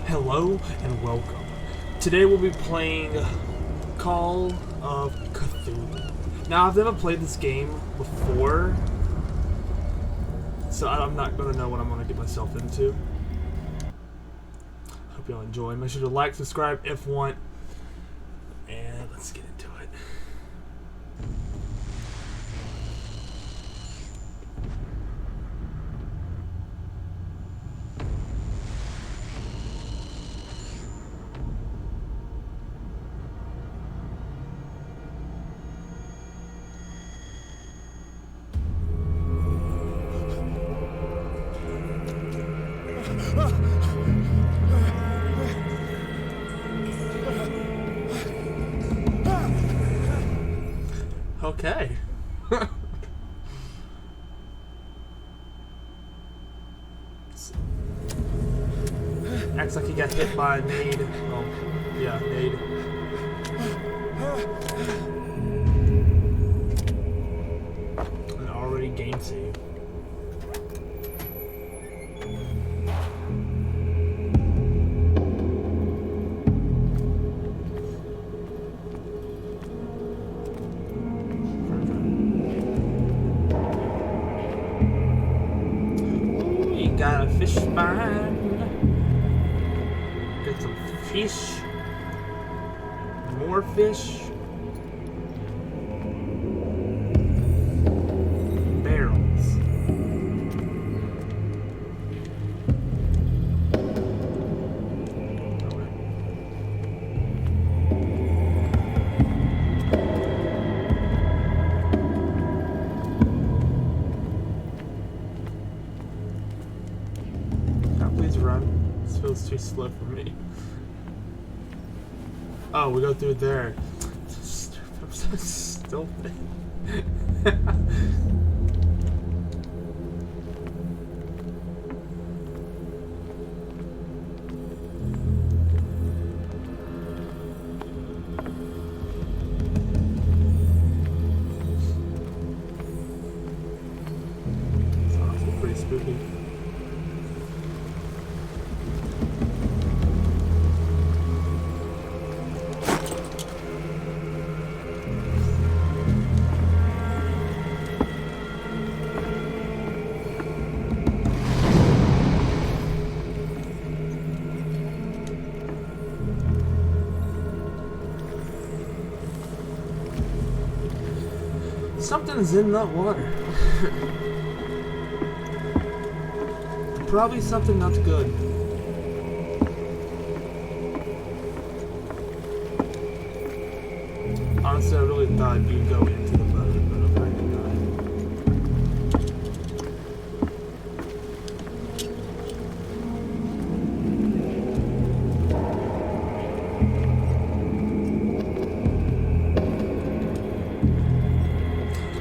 Hello and welcome. Today we'll be playing Call of Cthulhu. Now, I've never played this game before, so I'm not going to know what I'm going to get myself into. Hope y'all enjoy. Make sure to like, subscribe if want, and let's get into it. Okay. Acts like he got hit by a nade. Oh, yeah, nade. An already game save. Got a fish spine. Got some fish. More fish. Barrels. Please run. This feels too slow for me. Oh, we go through there. I'm so stupid. It's honestly pretty spooky. Something's in that water. Probably something not good. Honestly, I really thought you'd go into the boat, but apparently not.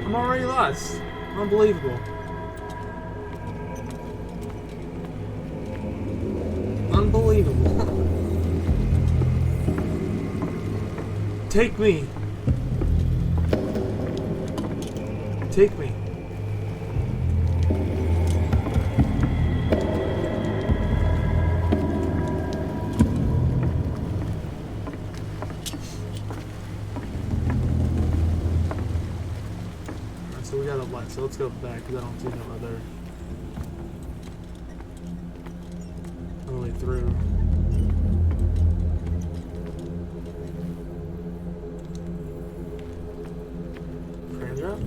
I'm already lost. Unbelievable. Unbelievable. Take me. Take me. So we got a light, so let's go back because I don't see no other way through. Frame drop?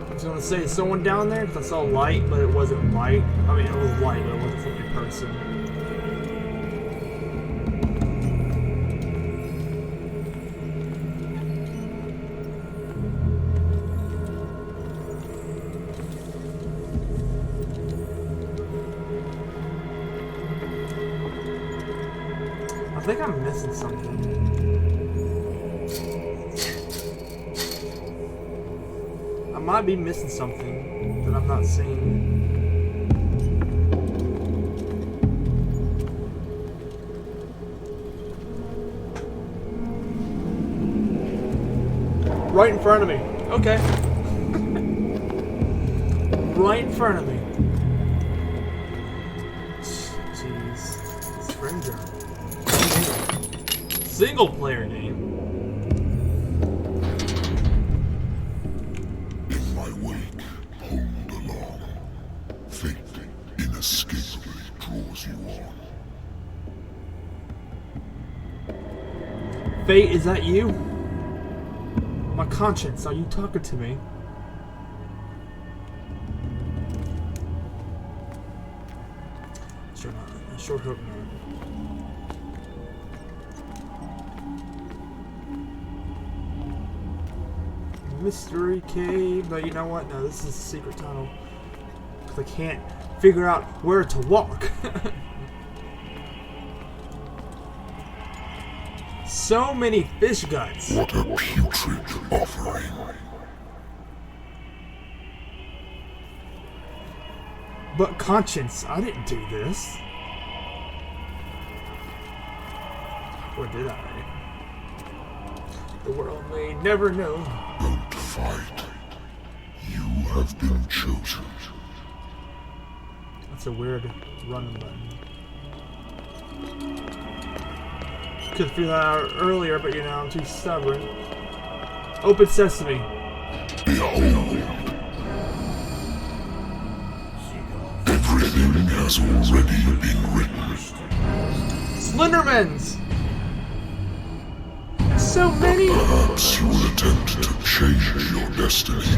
I was gonna say someone down there because I saw light, but it wasn't light. I mean, it was light, but it wasn't from a person. I think I'm missing something. I might be missing something that I'm not seeing. right in front of me. Okay. Right in front of me. Jeez. It's friend journal. Single player game. In my wake, honed along, fate inescapably draws you on. Fate, is that you? My conscience, are you talking to me? Sure not. I sure hope not. Mystery cave, but you know what? No, this is a secret tunnel. Because I can't figure out where to walk. So many fish guts. What a putrid offering. But conscience, I didn't do this. Or did I? The world may never know. Don't fight. You have been chosen. That's a weird run button. Could figure that out earlier, but you know, I'm too stubborn. Open sesame. Behold. Everything has already been written. Slendermans! So many! Perhaps you will attempt to change your destiny.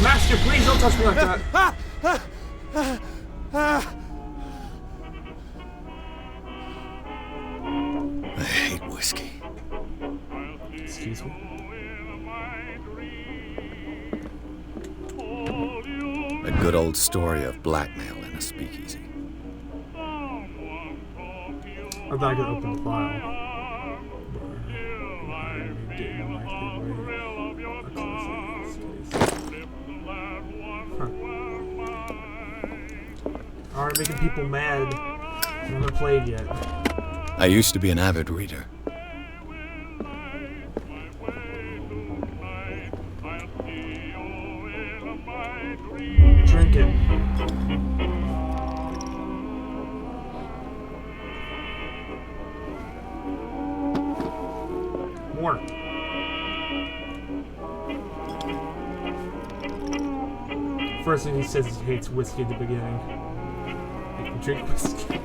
Master, please don't touch me like that. I hate whiskey. Excuse me. A good old story of blackmail in a speakeasy. I thought I could open the file. Alright, making people mad. I haven't played yet. I used to be an avid reader. Drink it. More. First thing he says is he hates whiskey at the beginning. Make him drink whiskey.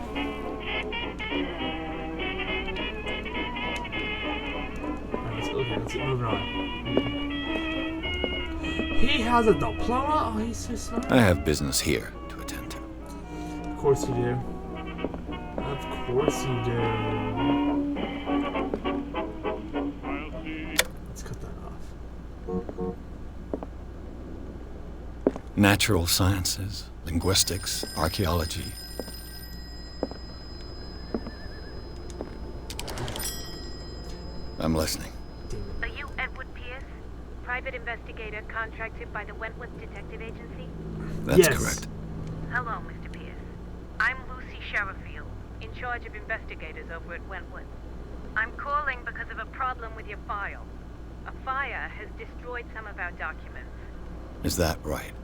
Alright, let's move on. He has a diploma? Oh, he's so smart. I have business here to attend to. Of course you do. Of course you do. Let's cut that off. Natural sciences, linguistics, archaeology. I'm listening. Are you Edward Pierce, private investigator contracted by the Wentworth Detective Agency? That's Yes. correct. Hello, Mr. Pierce. I'm Lucy Sherifield, in charge of investigators over at Wentworth. I'm calling because of a problem with your file. A fire has destroyed some of our documents. Is that right?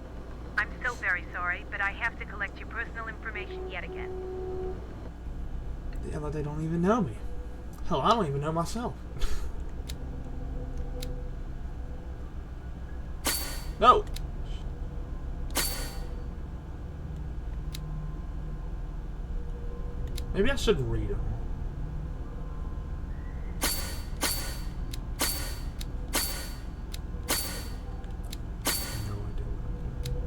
I'm so very sorry, but I have to collect your personal information yet again. Yeah, but they don't even know me. Hell, I don't even know myself. No! Maybe I should read them. No idea what I'm doing.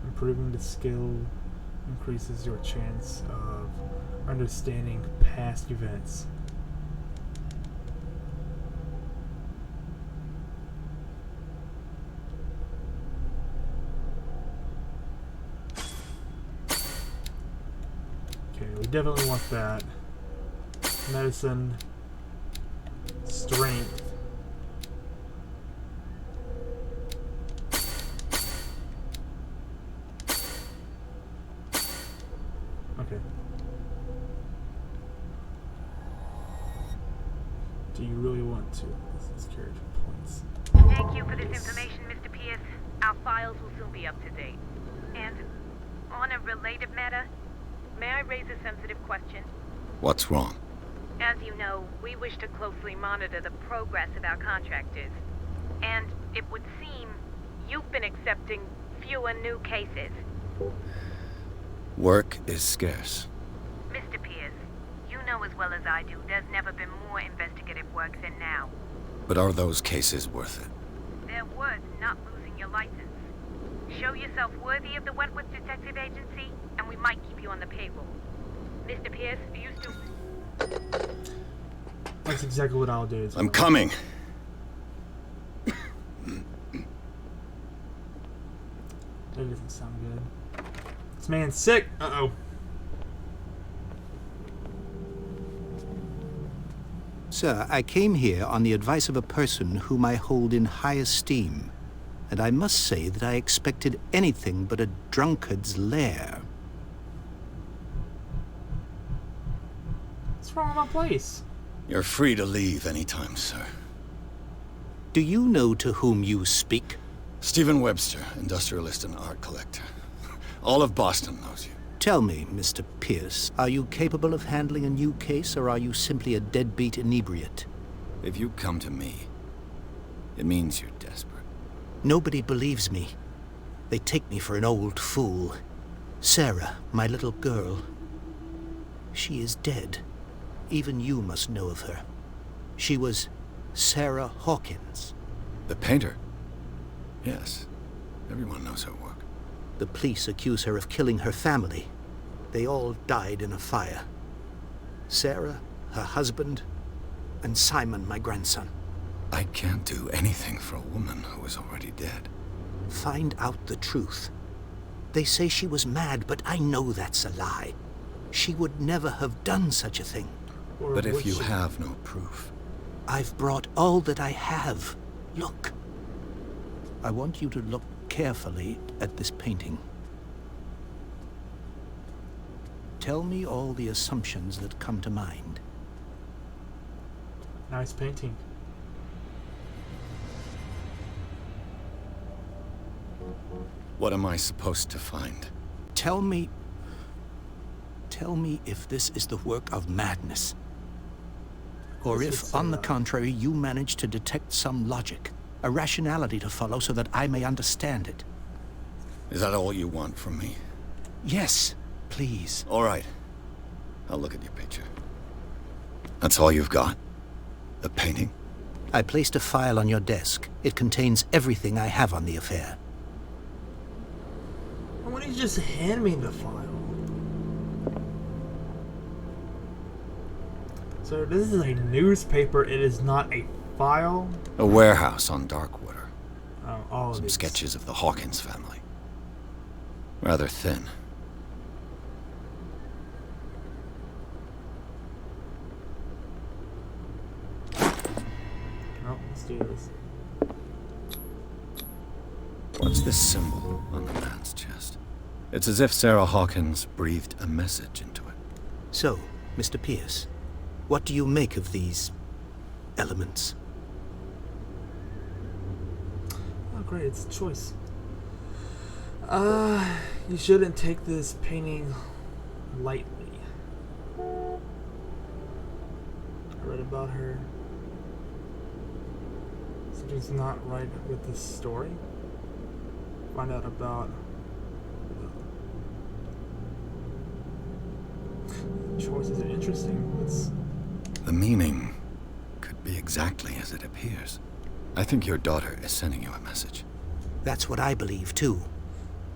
Improving the skill increases your chance of understanding past events. Okay, we definitely want that. medicine, strength. Okay. Do you really want to? This is character points. Thank you for this information, Mr. Pierce. Our files will soon be up to date. And on a related matter, may I raise a sensitive question? What's wrong? As you know, we wish to closely monitor the progress of our contractors. And it would seem you've been accepting fewer new cases. Work is scarce. Mr. Pierce, you know as well as I do, there's never been more investigative work than now. But are those cases worth it? They're worth not losing your license. Show yourself worthy of the Wentworth Detective Agency, and we might keep you on the payroll. Mr. Pierce, are you still... That's exactly what I'll do. I'm coming. That doesn't sound good. This man's sick. Uh-oh. Sir, I came here on the advice of a person whom I hold in high esteem, and I must say that I expected anything but a drunkard's lair. What's wrong with my place? You're free to leave anytime, sir. Do you know to whom you speak? Stephen Webster, industrialist and art collector. All of Boston knows you. Tell me, Mr. Pierce, are you capable of handling a new case, or are you simply a deadbeat inebriate? If you come to me, it means you're desperate. Nobody believes me. They take me for an old fool. Sarah, my little girl, she is dead. Even you must know of her. She was Sarah Hawkins. The painter? Yes. Everyone knows her work. The police accuse her of killing her family. They all died in a fire. Sarah, her husband, and Simon, my grandson. I can't do anything for a woman who is already dead. Find out the truth. They say she was mad, but I know that's a lie. She would never have done such a thing. Or But would if you she? have no proof... I've brought all that I have. Look. I want you to look carefully at this painting. Tell me all the assumptions that come to mind. Nice painting. What am I supposed to find? Tell me if this is the work of madness. Or if, on the contrary, you manage to detect some logic, a rationality to follow so that I may understand it. Is that all you want from me? Yes, please. All right. I'll look at your picture. That's all you've got? The painting? I placed a file on your desk. It contains everything I have on the affair. Why wouldn't you just hand me the file? So this is a newspaper. It is not a file. A warehouse on Darkwater. All of Some these. sketches of the Hawkins family. Rather thin. Oh, let's do this. What's this symbol on the man's chest? It's as if Sarah Hawkins breathed a message into it. So, Mr. Pierce, what do you make of these elements? Oh, great, it's a choice. You shouldn't take this painting lightly. I read about her. Something's not right with this story. Find out about choices are interesting. It's The meaning could be exactly as it appears. I think your daughter is sending you a message. That's what I believe, too.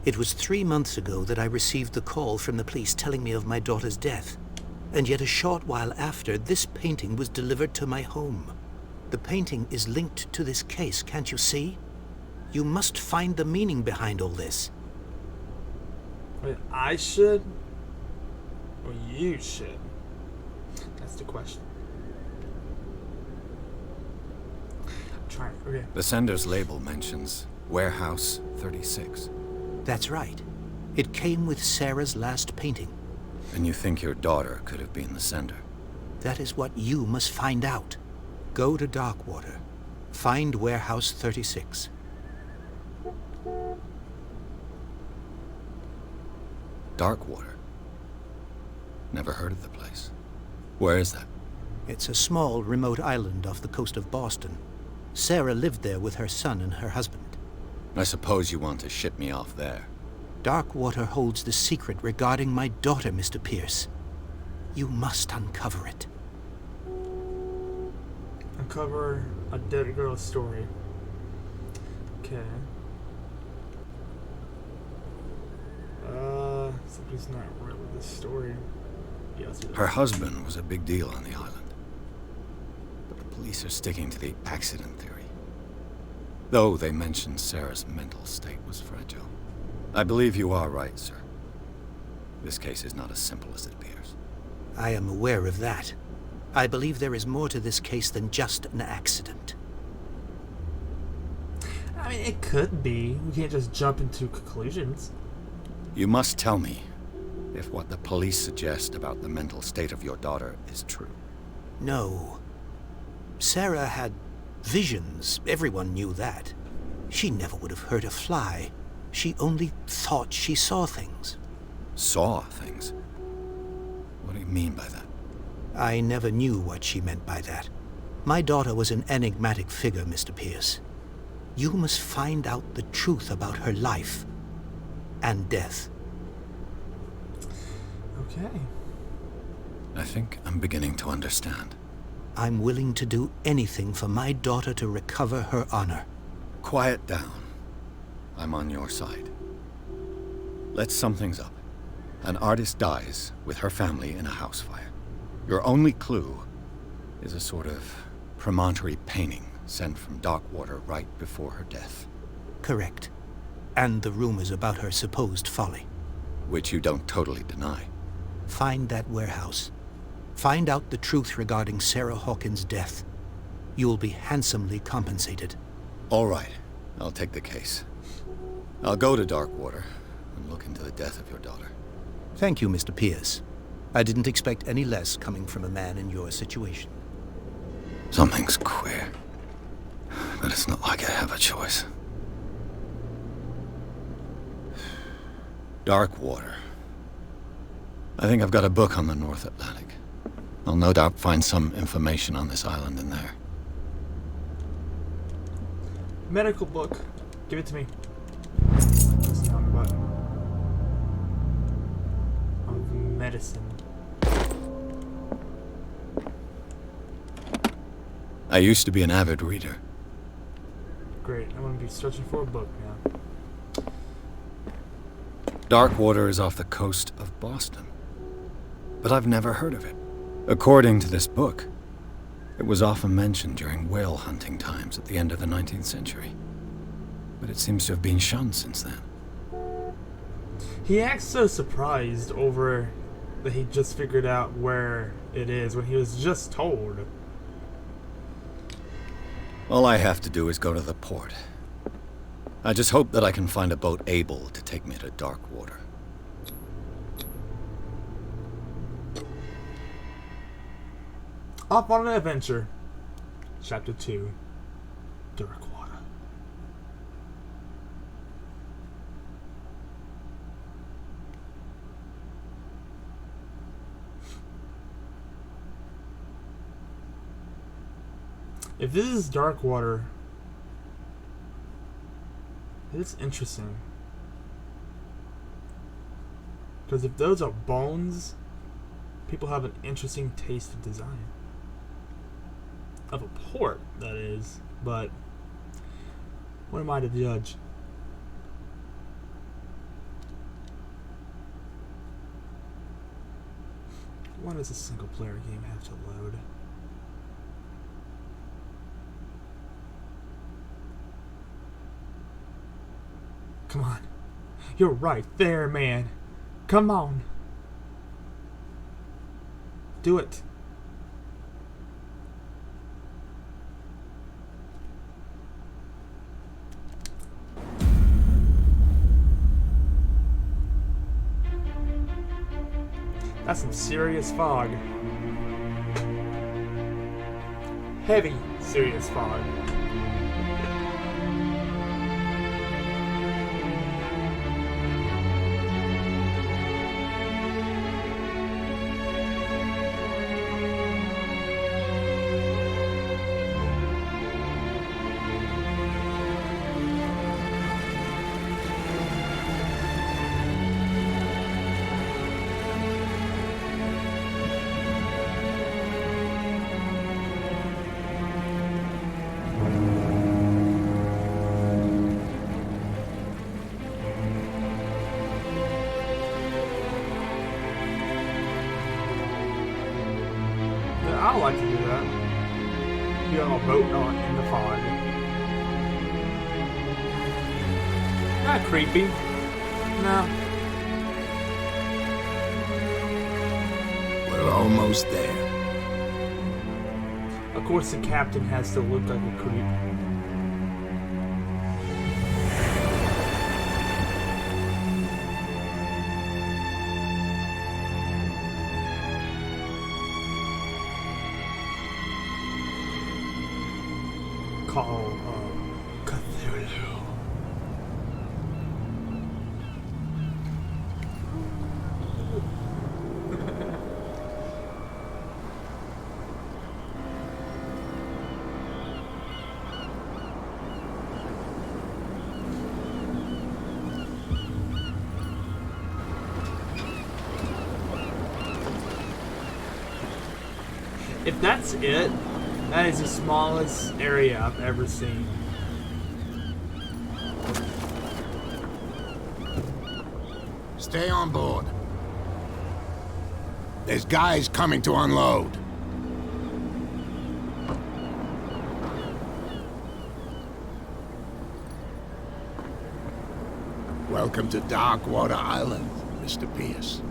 It was 3 months ago that I received the call from the police telling me of my daughter's death. And yet a short while after, this painting was delivered to my home. The painting is linked to this case, can't you see? You must find the meaning behind all this. wait, I should or you should. That's the question. I'm trying. Okay. The sender's label mentions Warehouse 36. That's right. It came with Sarah's last painting. And you think your daughter could have been the sender? That is what you must find out. Go to Darkwater. Find Warehouse 36. Darkwater? Never heard of the place. Where is that? It's a small, remote island off the coast of Boston. Sarah lived there with her son and her husband. I suppose you want to ship me off there. Darkwater holds the secret regarding my daughter, Mr. Pierce. You must uncover it. Uncover a dead girl's story. Okay. Something's not right with this story. Yeah, let's do that. Her husband was a big deal on the island. But the police are sticking to the accident theory. Though they mentioned Sarah's mental state was fragile. I believe you are right, sir. This case is not as simple as it appears. I am aware of that. I believe there is more to this case than just an accident. I mean, it could be. We can't just jump into conclusions. You must tell me if what the police suggest about the mental state of your daughter is true. No. Sarah had visions. Everyone knew that. She never would have hurt a fly. She only thought she saw things. Saw things? What do you mean by that? I never knew what she meant by that. My daughter was an enigmatic figure, Mr. Pierce. You must find out the truth about her life and death. Okay. I think I'm beginning to understand. I'm willing to do anything for my daughter to recover her honor. Quiet down. I'm on your side. Let's sum things up. An artist dies with her family in a house fire. Your only clue is a sort of promontory painting sent from Darkwater right before her death. Correct. And the rumors about her supposed folly. Which you don't totally deny. Find that warehouse. Find out the truth regarding Sarah Hawkins' death. You'll be handsomely compensated. All right. I'll take the case. I'll go to Darkwater and look into the death of your daughter. Thank you, Mr. Pierce. I didn't expect any less coming from a man in your situation. Something's queer. But it's not like I have a choice. Darkwater. I think I've got a book on the North Atlantic. I'll no doubt find some information on this island in there. Medical book. Give it to me. Let's talk about medicine. I used to be an avid reader. Great. I'm gonna be searching for a book now. Darkwater is off the coast of Boston. But I've never heard of it. According to this book, it was often mentioned during whale hunting times at the end of the 19th century. But it seems to have been shunned since then. He acts so surprised over that he just figured out where it is when he was just told. All I have to do is go to the port. I just hope that I can find a boat able to take me to Darkwater. Off on an adventure. Chapter 2. Darkwater. If this is Darkwater, it's interesting. Because if those are bones, people have an interesting taste of design. Of a port, that is. But what am I to judge? Why does a single player game have to load? Come on. You're right there, man. Come on. Do it. That's some serious fog. Heavy, serious fog. I like to do that. Be on a boat on in the fog. Not creepy. No. We're almost there. Of course, the captain has to look like a creep. Call of Cthulhu. If that's it, that is the smallest area I've ever seen. Stay on board. There's guys coming to unload. Welcome to Darkwater Island, Mr. Pierce.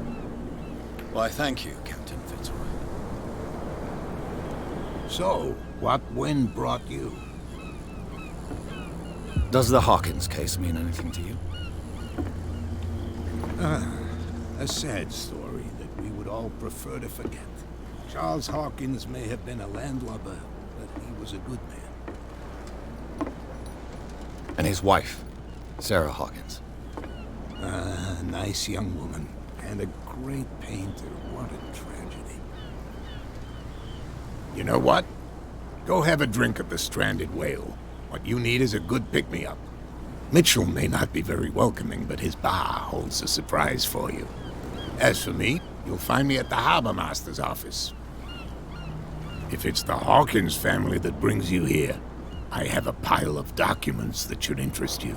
Why, thank you, Captain Fitzroy. So, what wind brought you? Does the Hawkins case mean anything to you? A sad story that we would all prefer to forget. Charles Hawkins may have been a landlubber, but he was a good man. And his wife, Sarah Hawkins. A nice young woman, and a great painter. What a tragedy. You know what? Go have a drink at the Stranded Whale. What you need is a good pick-me-up. Mitchell may not be very welcoming, but his bar holds a surprise for you. As for me, you'll find me at the Harbor Master's office. If it's the Hawkins family that brings you here, I have a pile of documents that should interest you.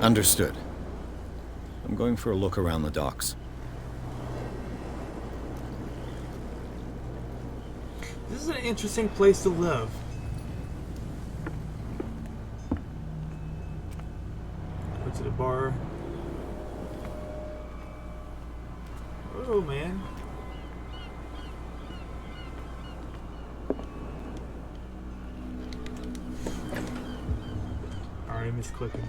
Understood. I'm going for a look around the docks. This is an interesting place to live. Go to the bar. Oh, man. Alright, misclicking.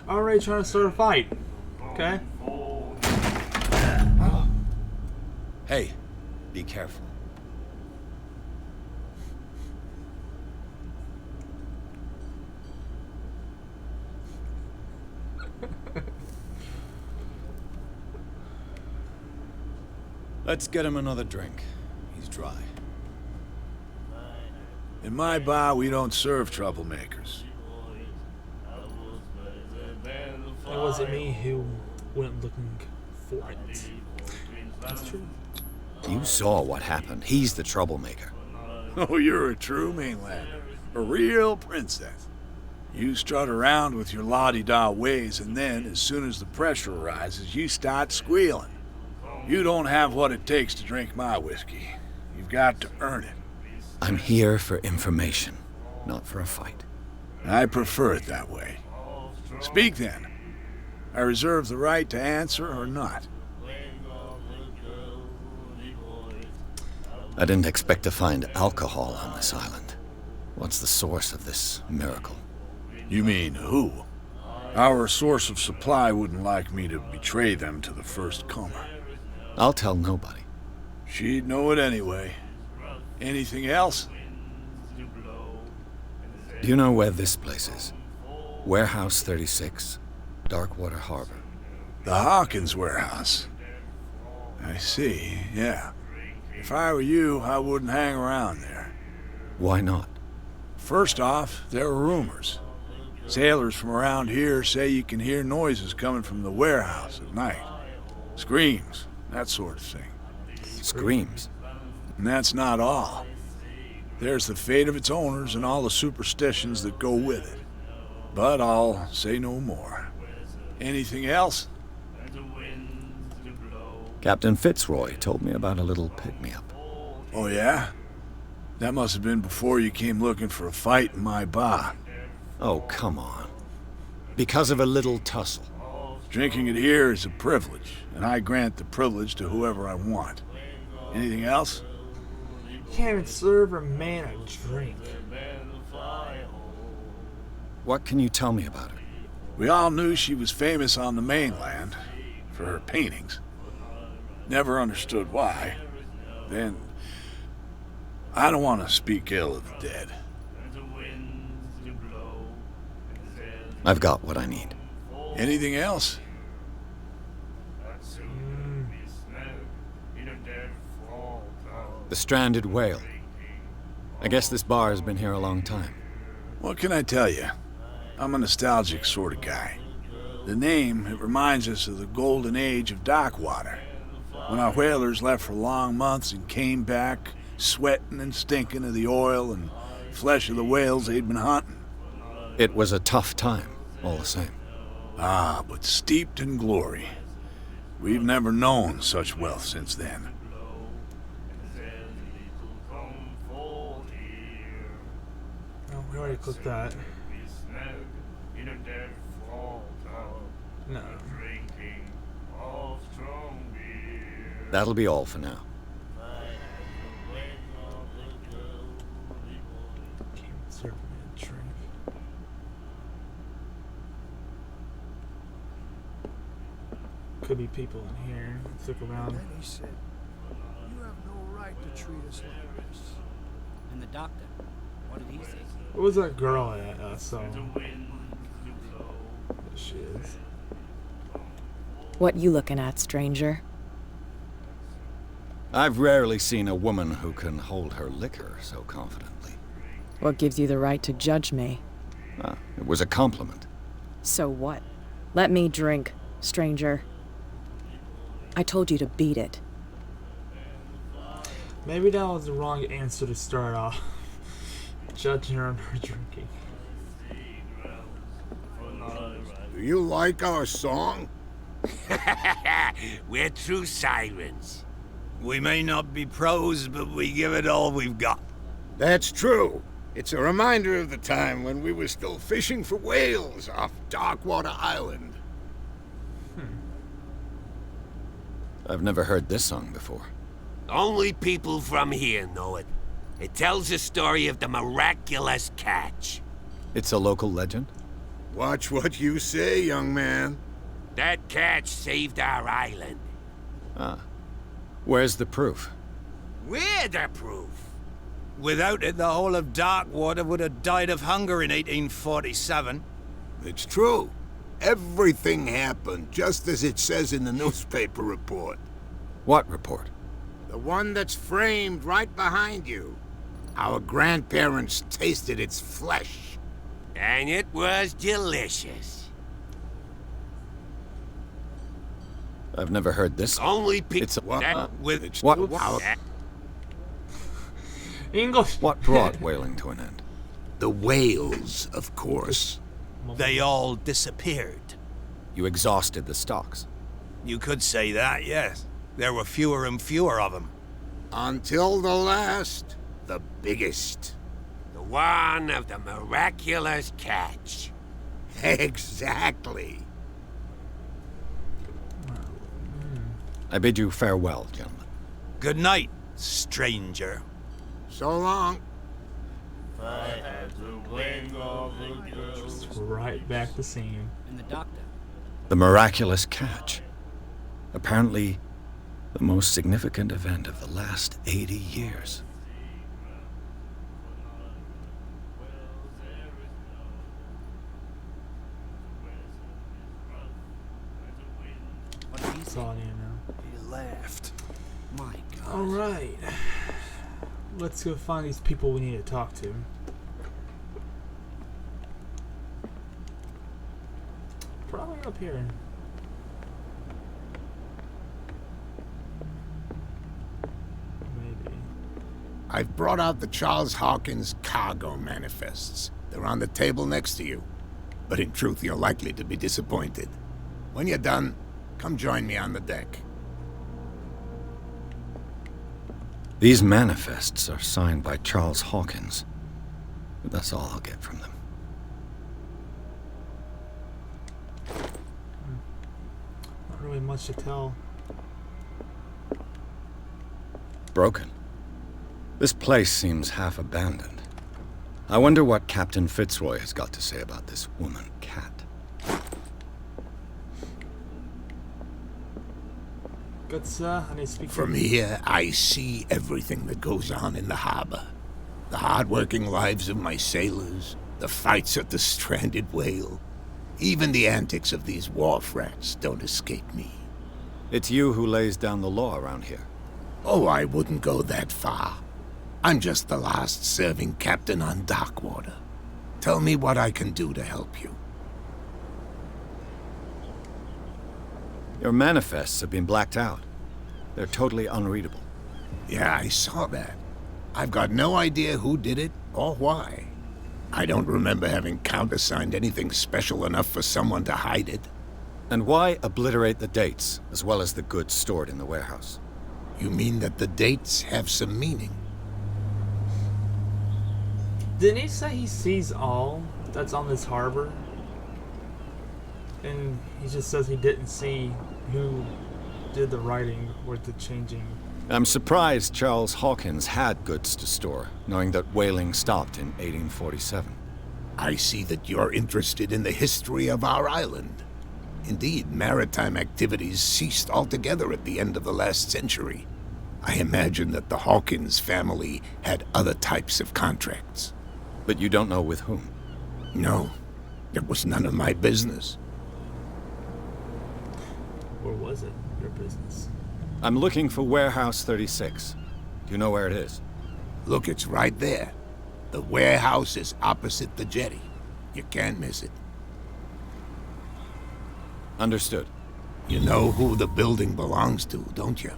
Already trying to start a fight. Okay. Hey, be careful. Let's get him another drink. He's dry. In my bar, we don't serve troublemakers. It wasn't me who went looking for it. That's true. You saw what happened. He's the troublemaker. Oh, you're a true mainlander. A real princess. You strut around with your la-di-da ways, and then, as soon as the pressure rises, you start squealing. You don't have what it takes to drink my whiskey. You've got to earn it. I'm here for information, not for a fight. I prefer it that way. Speak then. I reserve the right to answer or not. I didn't expect to find alcohol on this island. What's the source of this miracle? You mean who? Our source of supply wouldn't like me to betray them to the first comer. I'll tell nobody. She'd know it anyway. Anything else? Do you know where this place is? Warehouse 36, Darkwater Harbor. The Hawkins warehouse. I see, yeah. If I were you, I wouldn't hang around there. Why not? First off, there are rumors. Sailors from around here say you can hear noises coming from the warehouse at night. Screams, that sort of thing. Screams. And that's not all. There's the fate of its owners and all the superstitions that go with it. But I'll say no more. Anything else? Captain Fitzroy told me about a little pick-me-up. Oh yeah? That must have been before you came looking for a fight in my bar. Oh, come on. Because of a little tussle. Drinking it here is a privilege, and I grant the privilege to whoever I want. Anything else? You can't even serve a man a drink. What can you tell me about her? We all knew she was famous on the mainland for her paintings. Never understood why. Then, I don't want to speak ill of the dead. I've got what I need. Anything else? The stranded whale. I guess this bar has been here a long time. What can I tell you? I'm a nostalgic sort of guy. The name, it reminds us of the golden age of dockwater. When our whalers left for long months and came back, sweating and stinking of the oil and flesh of the whales they'd been hunting. It was a tough time, all the same. Ah, but steeped in glory. We've never known such wealth since then. Oh, we already clicked that. No. That'll be all for now. Can't serve me a drink. Could be people in here. Let's look around. Then he said, "You have no right to treat us like this." And the doctor, what did he say? What was that girl at? So. There she is. What you looking at, stranger? I've rarely seen a woman who can hold her liquor so confidently. What gives you the right to judge me? Ah, it was a compliment. So what? Let me drink, stranger. I told you to beat it. Maybe that was the wrong answer to start off. Judging her on her drinking. Do you like our song? We're true sirens. We may not be pros, but we give it all we've got. That's true. It's a reminder of the time when we were still fishing for whales off Darkwater Island. I've never heard this song before. Only people from here know it. It tells the story of the miraculous catch. It's a local legend? Watch what you say, young man. That catch saved our island. Ah. Where's the proof? We're the proof. Without it, the whole of Darkwater would have died of hunger in 1847. It's true. Everything happened just as it says in the newspaper report. What report? The one that's framed right behind you. Our grandparents tasted its flesh. And it was delicious. I've never heard this. Only people. It's a what? With What? English. What brought whaling to an end? The whales, of course. They all disappeared. You exhausted the stocks. You could say that, yes. There were fewer and fewer of them. Until the last, the biggest. the one of the miraculous catch. Exactly. I bid you farewell, gentlemen. Good night, stranger. So long. Just right back to scene. And the doctor. The miraculous catch. Apparently, the most significant event of the last 80 years. What did he That's say? all I need to know. He laughed. My God. Alright. Let's go find these people we need to talk to. Probably up here. Maybe. I've brought out the Charles Hawkins cargo manifests. They're on the table next to you. But in truth, you're likely to be disappointed. When you're done, come join me on the deck. These manifests are signed by Charles Hawkins. But that's all I'll get from them. Not really much to tell. Broken. This place seems half abandoned. I wonder what Captain Fitzroy has got to say about this woman, Cat. Good sir, I need to speak From to here, I see everything that goes on in the harbor. The hard-working lives of my sailors, the fights at the stranded whale. Even the antics of these wharf rats don't escape me. It's you who lays down the law around here. Oh, I wouldn't go that far. I'm just the last serving captain on Darkwater. Tell me what I can do to help you. Your manifests have been blacked out. They're totally unreadable. Yeah, I saw that. I've got no idea who did it or why. I don't remember having countersigned anything special enough for someone to hide it. And why obliterate the dates, as well as the goods stored in the warehouse? You mean that the dates have some meaning? Didn't he say he sees all that's on this harbor? And he just says he didn't see who did the writing or the changing. I'm surprised Charles Hawkins had goods to store, knowing that whaling stopped in 1847. I see that you're interested in the history of our island. Indeed, maritime activities ceased altogether at the end of the last century. I imagine that the Hawkins family had other types of contracts. But you don't know with whom? No, it was none of my business. Or was it your business? I'm looking for Warehouse 36. Do you know where it is? Look, it's right there. The warehouse is opposite the jetty. You can't miss it. Understood. You know who the building belongs to, don't you?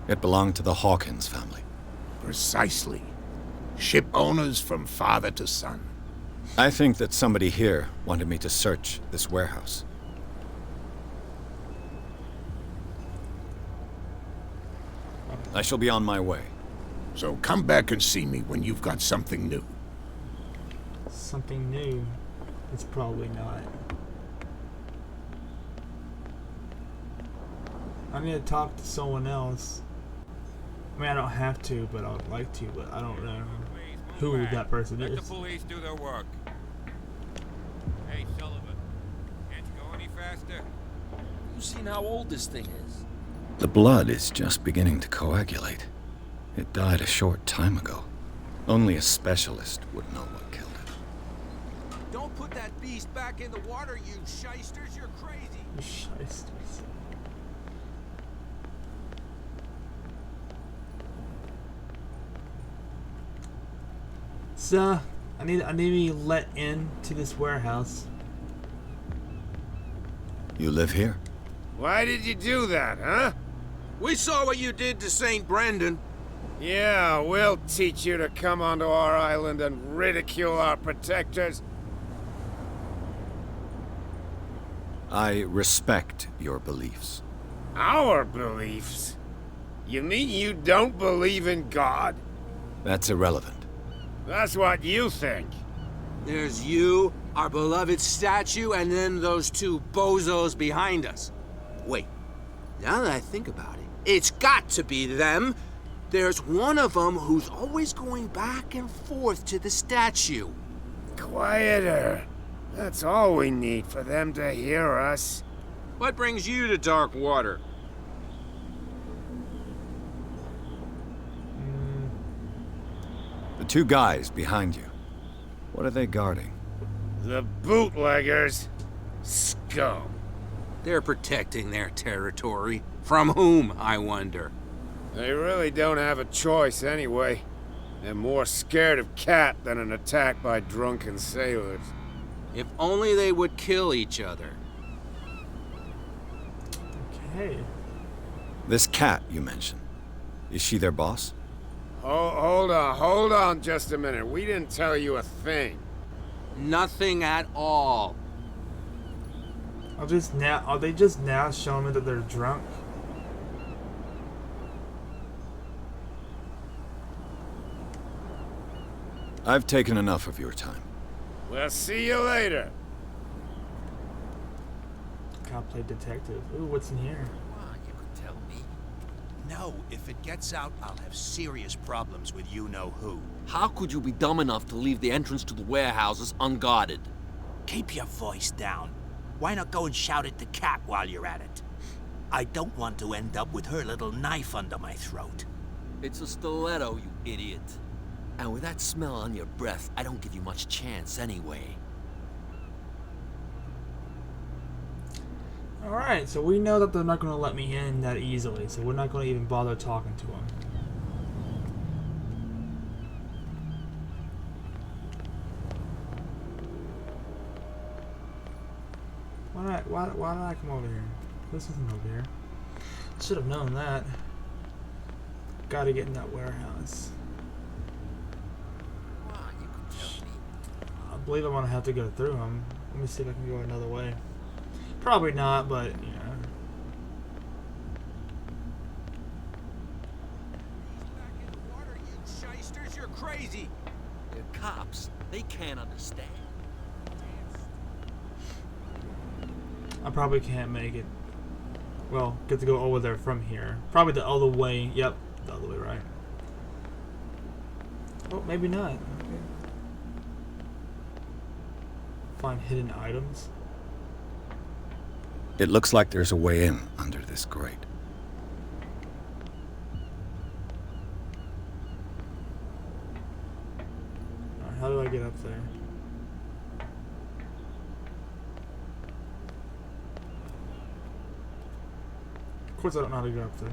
It belonged to the Hawkins family. Precisely. Ship owners from father to son. I think that somebody here wanted me to search this warehouse. I shall be on my way. So come back and see me when you've got something new. Something new. It's probably not. I need to talk to someone else. I mean, I don't have to, but I would like to, but I don't know who that person is. Let the police do their work. Hey, Sullivan. Can't you go any faster? You seen how old this thing is? The blood is just beginning to coagulate. It died a short time ago. Only a specialist would know what killed it. Don't put that beast back in the water, you shysters. You're crazy. You shysters. So, I need to be let in to this warehouse. You live here? Why did you do that, huh? We saw what you did to St. Brendan. Yeah, we'll teach you to come onto our island and ridicule our protectors. I respect your beliefs. Our beliefs? You mean you don't believe in God? That's irrelevant. That's what you think. There's you, Our beloved statue, and then those two bozos behind us. Wait, now that I think about it, it's got to be them. There's one of them who's always going back and forth to the statue. Quieter. That's all we need for them to hear us. What brings you to dark water? The two guys behind you. What are they guarding? The bootleggers. Scum. They're protecting their territory. From whom, I wonder? They really don't have a choice anyway. They're more scared of Cat than an attack by drunken sailors. If only they would kill each other. Okay. This Cat you mentioned. Is she their boss? Hold on just a minute. We didn't tell you a thing. Nothing at all. Are they just now showing me that they're drunk? I've taken enough of your time. We'll see you later. Gotta play detective. Ooh, what's in here? You could tell me. No, if it gets out, I'll have serious problems with you-know-who. How could you be dumb enough to leave the entrance to the warehouses unguarded? Keep your voice down. Why not go and shout at the cat while you're at it? I don't want to end up with her little knife under my throat. It's a stiletto, you idiot. And with that smell on your breath, I don't give you much chance anyway. Alright, so we know that they're not going to let me in that easily, so we're not going to even bother talking to them. Why did I come over here? This isn't over here. Should have known that. Gotta get in that warehouse. I believe I'm gonna have to go through them. Let me see if I can go another way. Probably not, but you know. Back in the water, you shysters, you're crazy. They're cops. They can't understand. I probably can't make it. Well, get to go over there from here. Probably the other way. Yep, the other way, right? Oh, maybe not. Okay. Find hidden items. It looks like there's a way in under this grate. Alright, how do I get up there? Of course I don't know how to get up there.